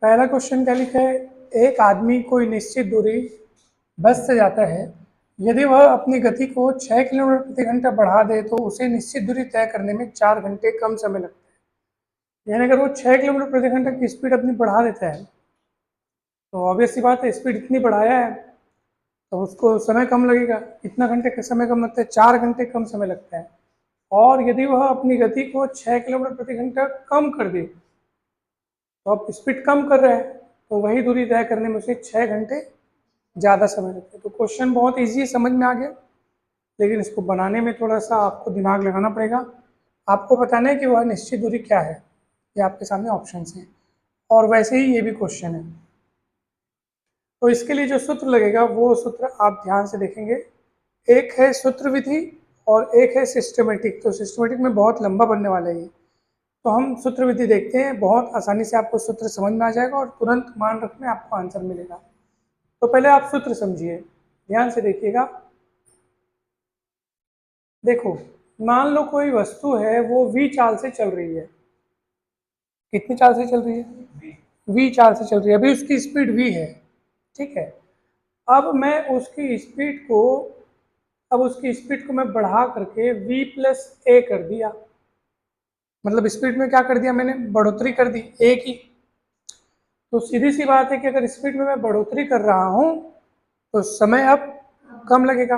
पहला क्वेश्चन क्या लिखा है, एक आदमी कोई निश्चित दूरी बस से जाता है। यदि वह अपनी गति को 6 किलोमीटर प्रति घंटा बढ़ा दे तो उसे निश्चित दूरी तय करने में 4 घंटे कम समय लगता है। यानी अगर वो 6 किलोमीटर प्रति घंटा की स्पीड अपनी बढ़ा देता है तो ऑब्वियस सी बात है, स्पीड इतनी बढ़ाया है तो उसको समय कम लगेगा। कितना घंटे का समय कम लगता है? 4 घंटे कम समय लगता है। और यदि वह अपनी गति को 6 किलोमीटर प्रति घंटा कम कर दे तो अब स्पीड कम कर रहा है तो वही दूरी तय करने में उसे 6 घंटे ज़्यादा समय लगता है। तो क्वेश्चन बहुत ईजी है, समझ में आ गया, लेकिन इसको बनाने में थोड़ा सा आपको दिमाग लगाना पड़ेगा। आपको बताना है कि वह निश्चित दूरी क्या है, ये आपके सामने ऑप्शंस हैं। और वैसे ही ये भी क्वेश्चन है, तो इसके लिए जो सूत्र लगेगा वो सूत्र आप ध्यान से देखेंगे। एक है सूत्र विधि और एक है सिस्टमेटिक। तो सिस्टमेटिक में बहुत लंबा बनने वाला है ये, तो हम सूत्र विधि देखते हैं। बहुत आसानी से आपको सूत्र समझ में आ जाएगा और तुरंत मान रखने आपको आंसर मिलेगा। तो पहले आप सूत्र समझिए, ध्यान से देखिएगा। देखो, मान लो कोई वस्तु है वो v चाल से चल रही है। कितनी चाल से चल रही है? v चाल से चल रही है। अभी उसकी स्पीड v है, ठीक है। अब मैं उसकी स्पीड को मैं बढ़ा करके v प्लस a कर दिया। मतलब स्पीड में क्या कर दिया मैंने? बढ़ोतरी कर दी a की। तो सीधी सी बात है कि अगर स्पीड में मैं बढ़ोतरी कर रहा हूँ तो समय अब कम लगेगा।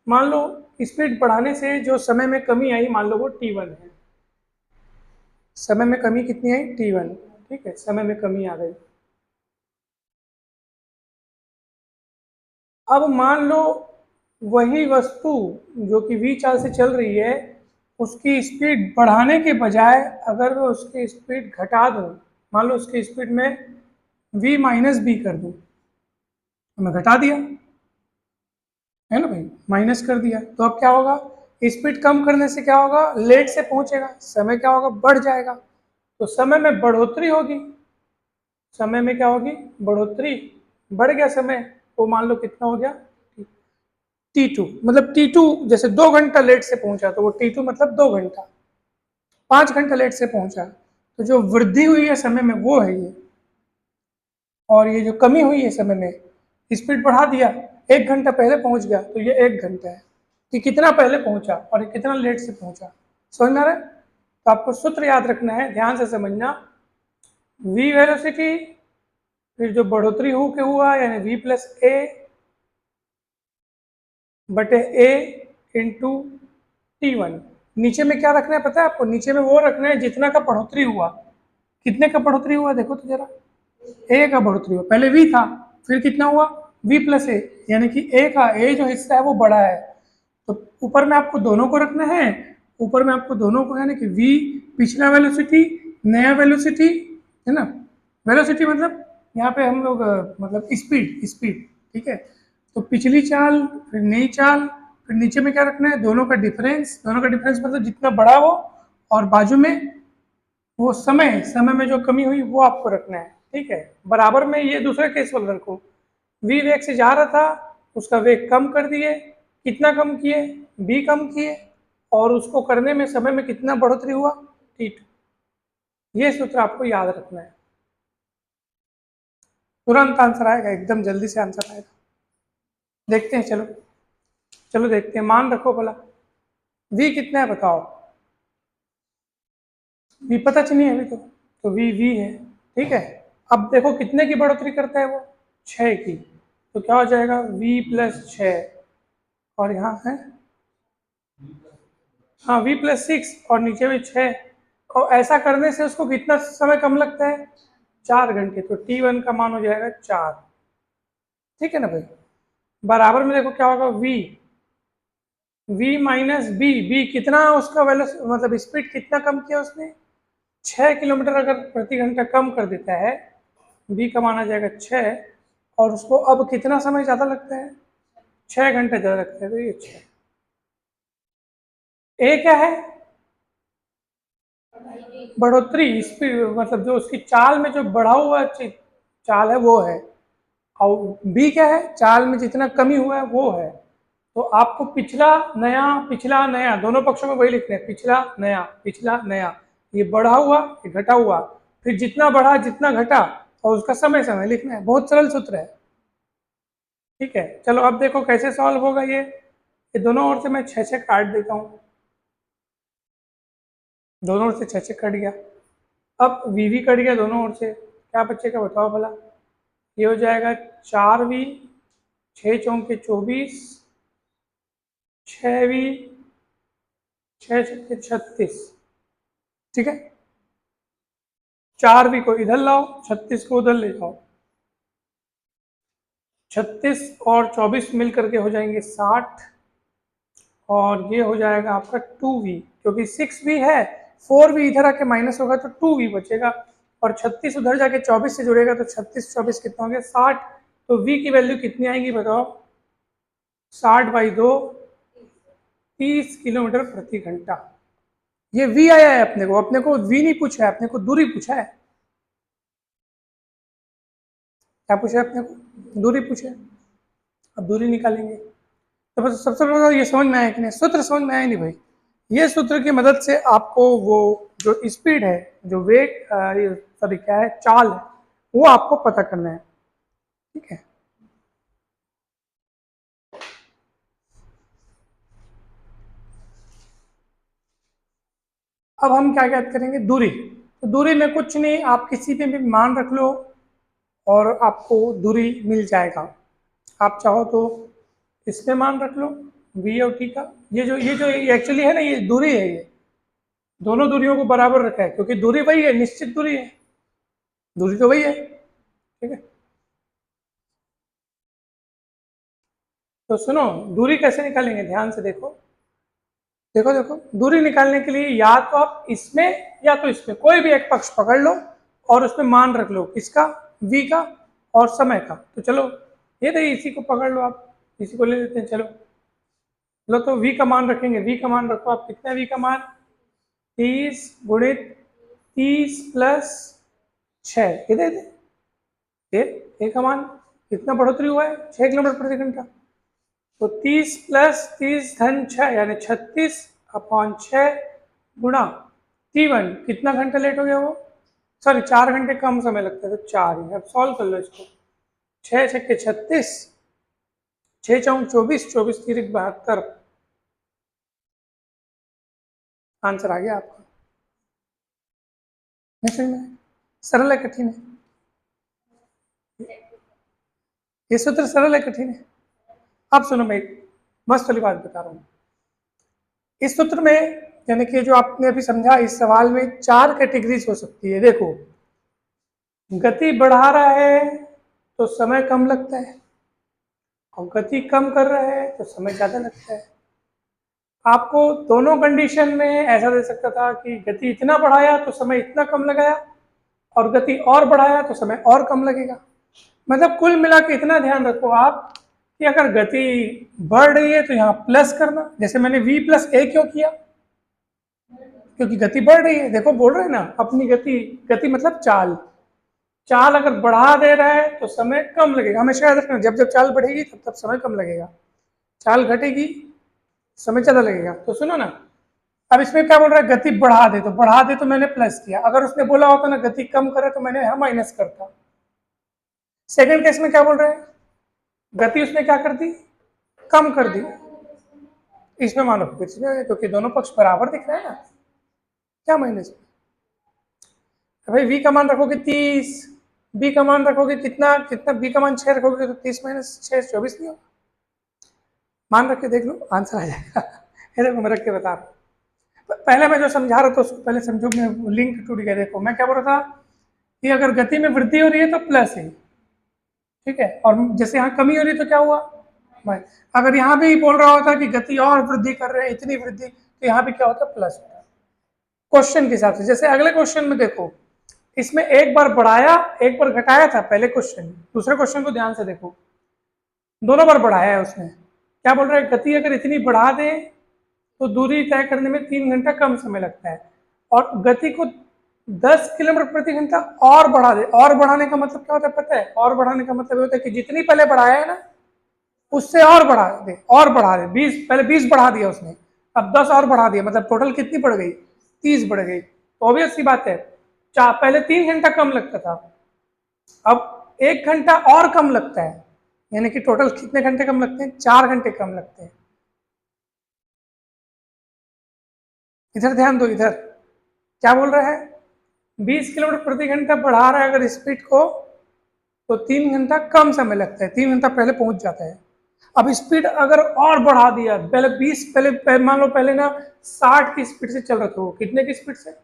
मान लो स्पीड बढ़ाने से जो समय में कमी आई, मान लो वो t1 है। समय में कमी कितनी आई? t1, ठीक है, समय में कमी आ गई। अब मान लो वही वस्तु जो कि v चाल से चल रही है, उसकी स्पीड बढ़ाने के बजाय अगर मैं उसकी स्पीड घटा दूं, मान लो उसकी स्पीड में v माइनस बी कर दूं, तो मैं घटा दिया है ना भाई, माइनस कर दिया। तो अब क्या होगा? स्पीड कम करने से क्या होगा? लेट से पहुंचेगा, समय क्या होगा? बढ़ जाएगा। तो समय में बढ़ोतरी होगी। समय में क्या होगी? बढ़ोतरी। बढ़ गया समय, तो मान लो कितना हो गया? t2। मतलब t2 जैसे 2 घंटा लेट से पहुंचा तो वो t2 मतलब 2 घंटा, 5 घंटा लेट से पहुंचा। तो जो वृद्धि हुई है समय में वो है ये, और ये जो कमी हुई है समय में, स्पीड बढ़ा दिया, 1 घंटा पहले पहुंच गया तो ये 1 घंटा है कि कितना पहले पहुंचा और कितना लेट से पहुंचा। समझ में आ रहा है? तो आपको सूत्र याद रखना है, ध्यान से समझना। v वेलोसिटी, फिर जो बढ़ोतरी हो के हुआ यानी v प्लस ए बटे ए इंटू t1। नीचे में क्या रखना है पता है आपको? नीचे में वो रखना है जितना का बढ़ोतरी हुआ। कितने का बढ़ोतरी हुआ देखो तो जरा, ए का बढ़ोतरी हुआ। पहले v था, फिर कितना हुआ? v प्लस ए, यानी कि ए का ए जो हिस्सा है वो बड़ा है। तो ऊपर में आपको दोनों को रखना है, ऊपर में आपको दोनों को, यानी कि v पिछला वेलोसिटी, नया वेलोसिटी, है ना। वेलोसिटी मतलब यहाँ पे हम लोग मतलब स्पीड, स्पीड, ठीक है। तो पिछली चाल, फिर नई चाल, फिर नीचे में क्या रखना है? दोनों का डिफरेंस। दोनों का डिफरेंस मतलब जितना बड़ा हो, और बाजू में वो समय, समय में जो कमी हुई वो आपको रखना है, ठीक है। बराबर में ये दूसरे केस वाला रखो, v वेग से जा रहा था, उसका वेग कम कर दिए। कितना कम किए? b कम किए। और उसको करने में समय में कितना बढ़ोतरी हुआ? t2। ये सूत्र आपको याद रखना है, तुरंत आंसर आएगा, एकदम जल्दी से आंसर आएगा। देखते हैं, चलो चलो देखते हैं। मान रखो भला v कितना है बताओ? v पता चलिए अभी तो v है, ठीक है। अब देखो कितने की बढ़ोतरी करता है वो? 6 की। तो क्या हो जाएगा? v प्लस 6, और यहाँ है हाँ v प्लस 6, और नीचे में 6। और ऐसा करने से उसको कितना समय कम लगता है? 4 घंटे। तो t1 का मान हो जाएगा 4, ठीक है ना भाई। बराबर में देखो क्या होगा? v माइनस b कितना उसका मतलब स्पीड कितना कम किया उसने? 6 किलोमीटर अगर प्रति घंटा कम कर देता है, b का मान आ जाएगा 6, और उसको अब कितना समय ज़्यादा लगता है? 6 घंटे ज़्यादा लगता है। तो ये 6। a क्या है? बढ़ोतरी, स्पीड, मतलब जो उसकी चाल में जो बढ़ा हुआ चाल है वो है। और b क्या है? चाल में जितना कमी हुआ है वो है। तो आपको पिछला नया दोनों पक्षों में वही लिखना है, पिछला नया, पिछला नया। ये बढ़ा हुआ, ये घटा हुआ, फिर जितना बढ़ा जितना घटा और उसका समय समय लिखना है। बहुत सरल सूत्र है, ठीक है। चलो अब देखो कैसे सॉल्व होगा ये दोनों ओर से मैं 6 काट देता हूँ, दोनों ओर से 6 कट गया। अब वी कट गया दोनों ओर से, क्या बचेगा बताओ भला। ये हो जाएगा 4v, 6×4 = 24, 6v, 6×6 = 36, ठीक है। 4v को इधर लाओ, 36 को उधर ले जाओ, 36 और 24 मिल करके हो जाएंगे 60, और ये हो जाएगा आपका 2v, क्योंकि 6v है, 4v इधर आके माइनस होगा तो 2v बचेगा, और 36 उधर जाके 24 से जुड़ेगा तो 36 24 कितना हो गया 60। तो v की वैल्यू कितनी आएगी बताओ, 60/2, 30 किलोमीटर प्रति घंटा। ये v आया है अपने को v नहीं पूछा है, अपने को दूरी पूछा है। क्या पूछा है अपने को, दूरी पूछा है। अब दूरी निकालेंगे तो बस सबसे पहले ये समझ में आया कि नहीं, सूत्र समझ में आया नहीं भाई। ये सूत्र की मदद से आपको वो जो स्पीड है, जो वेग सॉरी क्या है, चाल है, वो आपको पता करना है, ठीक है। अब हम क्या क्या करेंगे, दूरी। तो दूरी में कुछ नहीं, आप किसी पे भी मान रख लो और आपको दूरी मिल जाएगा। आप चाहो तो इस पे मान रख लो v और t का, ये जो एक्चुअली है ना, ये दूरी है, ये दोनों दूरियों को बराबर रखा है, क्योंकि दूरी वही है, निश्चित दूरी है, दूरी तो वही है, ठीक है। तो सुनो, दूरी कैसे निकालेंगे, ध्यान से देखो, देखो देखो दूरी निकालने के लिए या तो आप इसमें या तो इसमें कोई भी एक पक्ष पकड़ लो और उसमें मान रख लो, किसका, v का और समय का। तो चलो ये देखिए, इसी को पकड़ लो, आप इसी को ले लेते हैं, चलो तो v का मान रखेंगे, v का मान रखो आप, कितना v का मान, 30 × 30 + 6, ये दे ये का मान कितना बढ़ोतरी हुआ है, 6 किलोमीटर प्रति घंटा। तो 30 + 30 धन 6 यानी 36/6 गुणा T1, कितना घंटा लेट हो गया वो, सॉरी 4 घंटे कम समय लगता है तो 4 ही। अब सॉल्व कर लो इसको, 6 × 6 = 36, 6 × 24, 24 × 3 = 72, आंसर आ गया आपका। नहीं समझ में, सरल है कठिन है, ये सूत्र सरल है कठिन है। अब सुनो मैं मस्त वाली बात बता रहा हूँ, इस सूत्र में यानी कि जो आपने अभी समझा, इस सवाल में 4 कैटेगरीज हो सकती है। देखो, गति बढ़ा रहा है तो समय कम लगता है, और गति कम कर रहा है तो समय ज़्यादा लगता है। आपको दोनों कंडीशन में ऐसा दे सकता था कि गति इतना बढ़ाया तो समय इतना कम लगाया, और गति और बढ़ाया तो समय और कम लगेगा। मतलब कुल मिला के इतना ध्यान रखो आप कि अगर गति बढ़ रही है तो यहाँ प्लस करना, जैसे मैंने v + a क्यों किया, क्योंकि गति बढ़ रही है। देखो बोल रहे हैं ना, अपनी गति मतलब चाल अगर बढ़ा दे रहा है तो समय कम लगेगा, हमेशा याद रखना, जब जब चाल बढ़ेगी तब तब समय कम लगेगा, चाल घटेगी समय ज़्यादा लगेगा। तो सुनो ना, अब इसमें क्या बोल रहा है, गति बढ़ा दे तो मैंने प्लस किया, अगर उसने बोला होता ना गति कम करे तो मैंने यहाँ माइनस करता। सेकंड केस में क्या बोल रहे हैं, गति उसने क्या कर दी, कम कर दी, इसमें मानो कुछ नहीं, क्योंकि दोनों पक्ष बराबर दिख रहे हैं ना, क्या माइनस में। भाई v का मान रखोगे 30, b का मान रखोगे कितना कितना, b का मान 6 रखोगे तो 30 - 6 = 24 नहीं होगा। मान रख के देख लो, आंसर आ जाएगा। ये देखो मैं रख के बता रहा हूँ, पहले मैं जो समझा रहा था उसको पहले समझो, मैं लिंक टूट गया। देखो मैं क्या बोल रहा था कि अगर गति में वृद्धि हो रही है तो प्लस है, ठीक है, और जैसे यहाँ कमी हो रही है तो क्या हुआ, भाई अगर यहाँ भी बोल रहा होता कि गति और वृद्धि कर रहे हैं, इतनी वृद्धि, तो यहाँ भी क्या होता, प्लस होता। क्वेश्चन के हिसाब से, जैसे अगले क्वेश्चन में देखो, इसमें एक बार बढ़ाया एक बार घटाया था पहले क्वेश्चन, दूसरे क्वेश्चन को ध्यान से देखो, दोनों बार बढ़ाया है उसने। क्या बोल रहा है, गति अगर इतनी बढ़ा दे तो दूरी तय करने में 3 घंटा कम समय लगता है, और गति को 10 किलोमीटर प्रति घंटा और बढ़ा दे। और बढ़ाने का मतलब क्या होता है पता है, और बढ़ाने का मतलब होता है कि जितनी पहले बढ़ाया है ना उससे और बढ़ा दे 20, पहले 20 बढ़ा दिया उसने, अब 10 और बढ़ा दिया, मतलब टोटल कितनी बढ़ गई, 30 बढ़ गई। तो ऑब्वियस सी बात है, पहले 3 घंटा कम लगता था, अब 1 घंटा और कम लगता है, यानी कि टोटल कितने घंटे कम लगते हैं? 4 घंटे कम लगते हैं। इधर ध्यान दो, इधर क्या बोल रहा है? 20 किलोमीटर प्रति घंटा बढ़ा रहा है अगर स्पीड को, तो 3 घंटा कम समय लगता है, 3 घंटा पहले पहुंच जाता है। अब स्पीड अगर और बढ़ा दिया, पहले 20, पहले मान लो पहले ना 60 की स्पीड से चल रहा था, वो कितने की स्पीड से?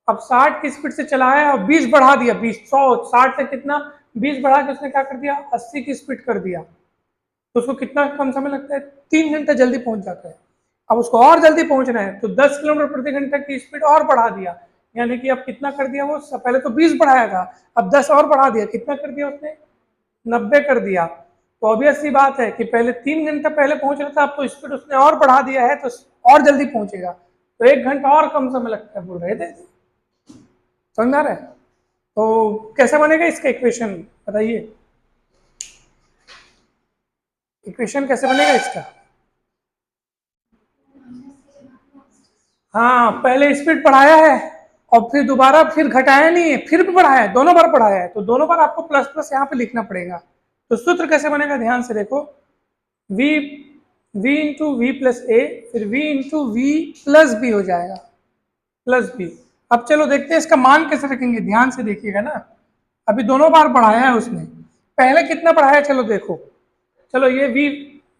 अब 60 की स्पीड से चला है और 20 बढ़ा दिया, 20 100 60 से कितना 20 बढ़ा के उसने क्या कर दिया? 80 की स्पीड कर दिया, तो उसको कितना कम समय लगता है? 3 घंटा जल्दी पहुंच जाता है। अब उसको और जल्दी पहुंचना है तो 10 किलोमीटर प्रति घंटा की स्पीड और बढ़ा दिया, यानी कि अब कितना कर दिया वो? पहले तो 20 बढ़ाया था, अब 10 और बढ़ा दिया, कितना कर दिया उसने? 90 कर दिया। तो ऑब्वियस सी बात है कि पहले 3 घंटा पहले पहुंच रहा था, अब तो स्पीड उसने और बढ़ा दिया है तो और जल्दी पहुंचेगा, तो 1 घंटा और कम समय लगता है, बोल रहे थे। समझ में आ रहा है? तो कैसे बनेगा इसका इक्वेशन बताइए, इक्वेशन कैसे बनेगा इसका? हाँ, पहले स्पीड बढ़ाया है और फिर दोबारा फिर घटाया नहीं है, फिर भी बढ़ाया है, दोनों बार बढ़ाया है, तो दोनों बार आपको प्लस प्लस यहाँ पे लिखना पड़ेगा। तो सूत्र कैसे बनेगा ध्यान से देखो, v v into v plus a, फिर v into v plus b हो जाएगा, प्लस बी। अब चलो देखते हैं इसका मान कैसे रखेंगे, ध्यान से देखिएगा ना। अभी दोनों बार बढ़ाया है उसने, पहले कितना बढ़ाया चलो देखो, चलो ये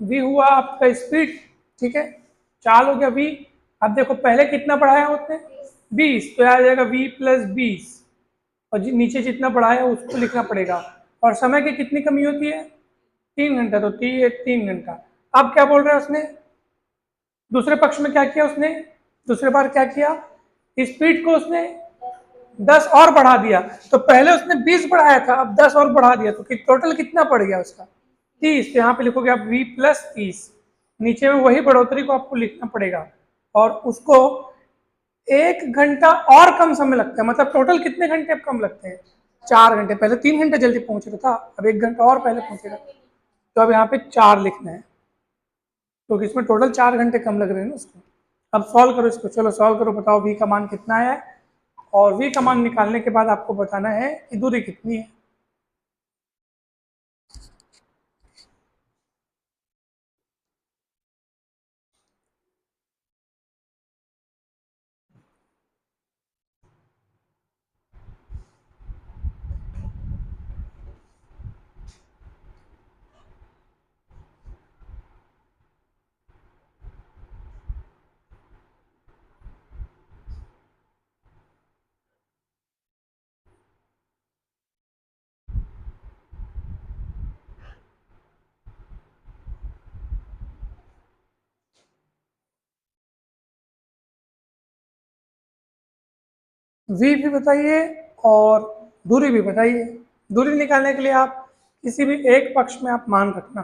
v हुआ आपका स्पीड, ठीक है, चाल हो गया v। अब देखो पहले कितना बढ़ाया उसने? 20, तो आ जाएगा v प्लस 20, और नीचे जितना बढ़ाया उसको लिखना पड़ेगा। और समय की कितनी कमी होती है? 3 घंटा, तो 3 घंटा। अब क्या बोल रहा है उसने? दूसरे पक्ष में क्या किया उसने? दूसरे बार क्या किया? स्पीड को उसने 10 और बढ़ा दिया, तो पहले उसने 20 बढ़ाया था, अब 10 और बढ़ा दिया, तो टोटल कितना पड़ गया उसका? 30। तो यहाँ पे लिखोगे आप v प्लस 30, नीचे में वही बढ़ोतरी को आपको लिखना पड़ेगा, और उसको 1 घंटा और कम समय लगता है, मतलब टोटल कितने घंटे अब कम लगते हैं? 4 घंटे। पहले 3 घंटे जल्दी पहुंच रहा था, अब 1 घंटा और पहले पहुंचेगा, तो अब यहाँ पे 4 लिखना है, तो इसमें टोटल 4 घंटे कम लग रहे हैं ना उसको। अब सॉल्व करो इसको, चलो सॉल्व करो, बताओ v का मान कितना है, और v का मान निकालने के बाद आपको बताना है कि दूरी कितनी है। v भी बताइए और दूरी भी बताइए। दूरी निकालने के लिए आप किसी भी एक पक्ष में आप मान रखना।